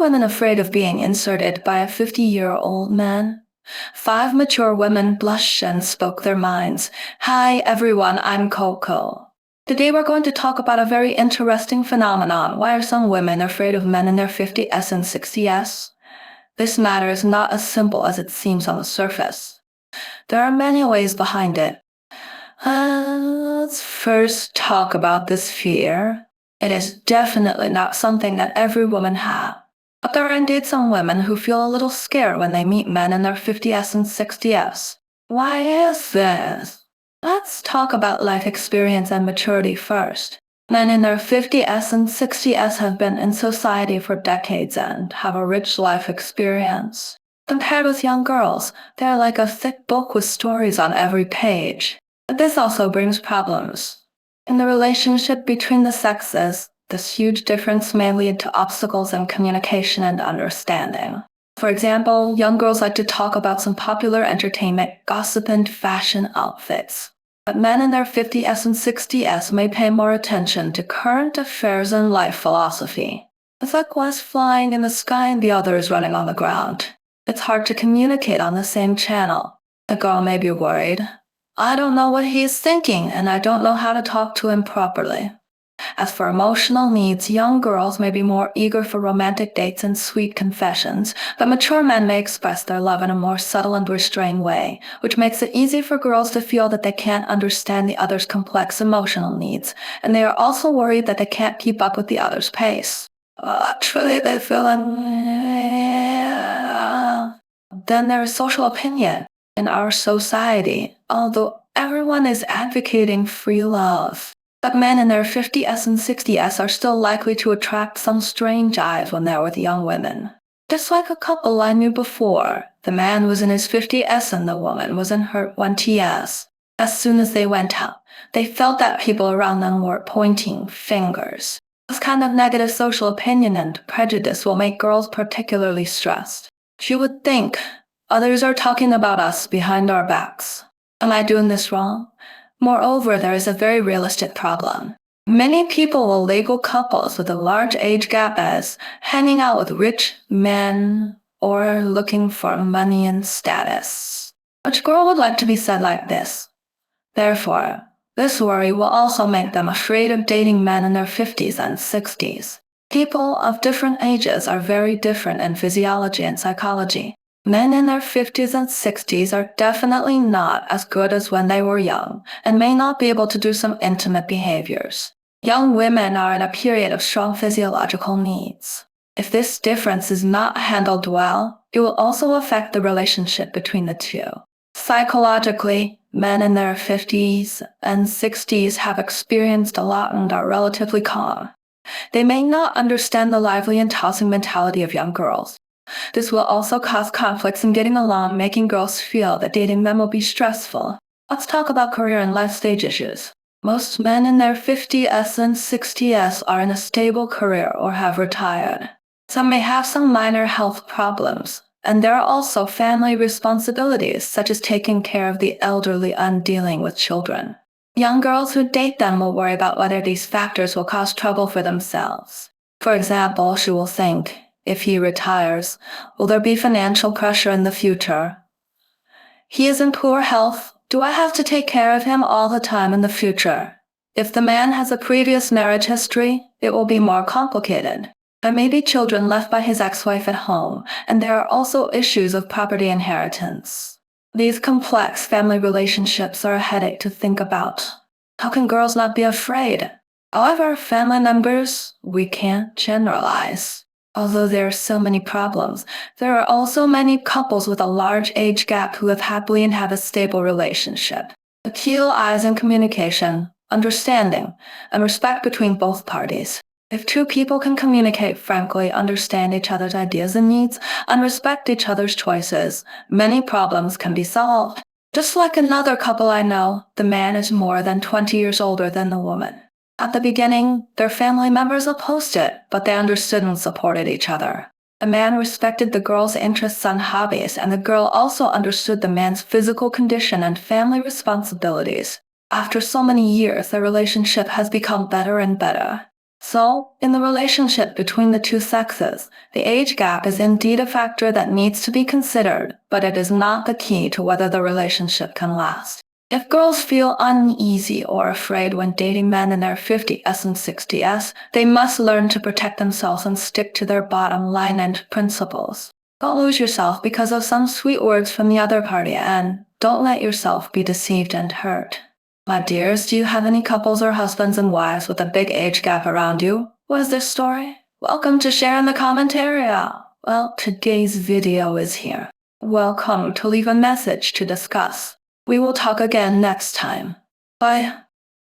women afraid of being inserted by a 50-year-old man. 5 mature women blushed and spoke their minds. Hi everyone, I'm Coco. Today we're going to talk about a very interesting phenomenon. Why are some women afraid of men in their 50s and 60s? This matter is not as simple as it seems on the surface. There are many ways behind it. Let's first talk about this fear. It is definitely not something that every woman has. But there are indeed some women who feel a little scared when they meet men in their 50s and 60s. Why is this? Let's talk about life experience and maturity first. Men in their 50s and 60s have been in society for decades and have a rich life experience. Compared with young girls, they're like a thick book with stories on every page. But this also brings problems. In the relationship between the sexes, this huge difference may lead to obstacles in communication and understanding. For example, young girls like to talk about some popular entertainment, gossip, and fashion outfits. But men in their 50s and 60s may pay more attention to current affairs and life philosophy. It's like one is flying in the sky and the other is running on the ground. It's hard to communicate on the same channel. The girl may be worried. I don't know what he is thinking, and I don't know how to talk to him properly. As for emotional needs, young girls may be more eager for romantic dates and sweet confessions, but mature men may express their love in a more subtle and restrained way, which makes it easy for girls to feel that they can't understand the other's complex emotional needs, and they are also worried that they can't keep up with the other's pace. Actually, they feel Then there is social opinion. In our society, although everyone is advocating free love, but men in their 50s and 60s are still likely to attract some strange eyes when they're with young women. Just like a couple I knew before, the man was in his 50s and the woman was in her 20s. As soon as they went out, they felt that people around them were pointing fingers. This kind of negative social opinion and prejudice will make girls particularly stressed. She would think, others are talking about us behind our backs. Am I doing this wrong? Moreover, there is a very realistic problem. Many people will label couples with a large age gap as hanging out with rich men or looking for money and status. Which girl would like to be said like this? Therefore, this worry will also make them afraid of dating men in their 50s and 60s. People of different ages are very different in physiology and psychology. Men in their 50s and 60s are definitely not as good as when they were young and may not be able to do some intimate behaviors. Young women are in a period of strong physiological needs. If this difference is not handled well, it will also affect the relationship between the two. Psychologically, men in their 50s and 60s have experienced a lot and are relatively calm. They may not understand the lively and tossing mentality of young girls. This will also cause conflicts in getting along, making girls feel that dating them will be stressful. Let's talk about career and life stage issues. Most men in their 50s and 60s are in a stable career or have retired. Some may have some minor health problems, and there are also family responsibilities such as taking care of the elderly and dealing with children. Young girls who date them will worry about whether these factors will cause trouble for themselves. For example, she will think, if he retires, will there be financial pressure in the future? He is in poor health. Do I have to take care of him all the time in the future? If the man has a previous marriage history, it will be more complicated. There may be children left by his ex-wife at home, and there are also issues of property inheritance. These complex family relationships are a headache to think about. How can girls not be afraid? However, family members, we can't generalize. Although there are so many problems, there are also many couples with a large age gap who live happily and have a stable relationship. The key lies in communication, understanding, and respect between both parties. If two people can communicate frankly, understand each other's ideas and needs, and respect each other's choices, many problems can be solved. Just like another couple I know, the man is more than 20 years older than the woman. At the beginning, their family members opposed it, but they understood and supported each other. The man respected the girl's interests and hobbies, and the girl also understood the man's physical condition and family responsibilities. After so many years, their relationship has become better and better. So, in the relationship between the two sexes, the age gap is indeed a factor that needs to be considered, but it is not the key to whether the relationship can last. If girls feel uneasy or afraid when dating men in their 50s and 60s, they must learn to protect themselves and stick to their bottom line and principles. Don't lose yourself because of some sweet words from the other party, and don't let yourself be deceived and hurt. My dears, do you have any couples or husbands and wives with a big age gap around you? What is their story? Welcome to share in the comment area. Well, today's video is here. Welcome to leave a message to discuss. We will talk again next time. Bye.